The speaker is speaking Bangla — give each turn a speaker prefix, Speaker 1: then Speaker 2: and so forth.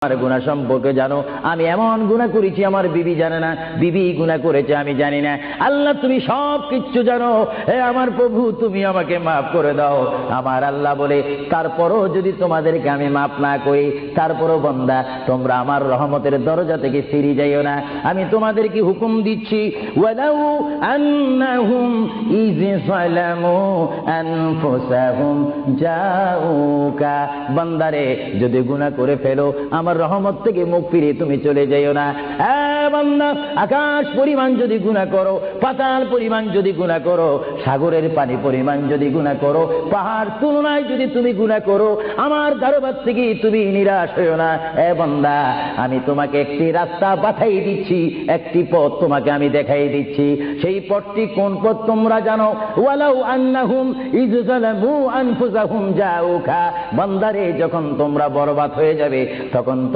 Speaker 1: আমার গুনাহ সম্পর্কে জানো। আমি এমন গুনাহ করেছি আমার বিবি জানে না, বিবি গুনাহ করেছে আমি জানি না। আল্লাহ তুমি সব কিছু জানো, হে আমার প্রভু তুমি আমাকে মাফ করে দাও। আমার আল্লাহ বলে তারপরও যদি তোমাদেরকে আমি মাফ না করি, তারপরও বান্দা তোমরা আমার রহমতের দরজা থেকে ফিরে যাইও না। আমি তোমাদেরকে হুকুম দিচ্ছি, ওয়ালাউ আন্নাহুম ইয যালামু আনফুসাহুম জাউকা, বান্দারে যদি গুনাহ করে ফেলো আমার রহমত থেকে মুখ ফিরে তুমি চলে যাইও না। বান্দা আকাশ পরিমাণ যদি গুনাহ করো, পাতাল পরিমাণ যদি গুনাহ করো, সাগরের পানি পরিমাণ যদি গুনাহ করো, পাহাড় তুলনায় যদি তুমি গুনাহ করো, আমার দরবার থেকে তুমি নিরাশ হইও না। বান্দা আমি তোমাকে একটি রাস্তা পাঠাই দিচ্ছি, একটি পথ তোমাকে আমি দেখাই দিচ্ছি। সেই পথটি কোন পথ তোমরা জানো? ওয়ালাউ আন্নাহুম ইয যালামু আনফুসাহুম জাউকা, বান্দারে যখন তোমরা বরবাদ হয়ে যাবে তখন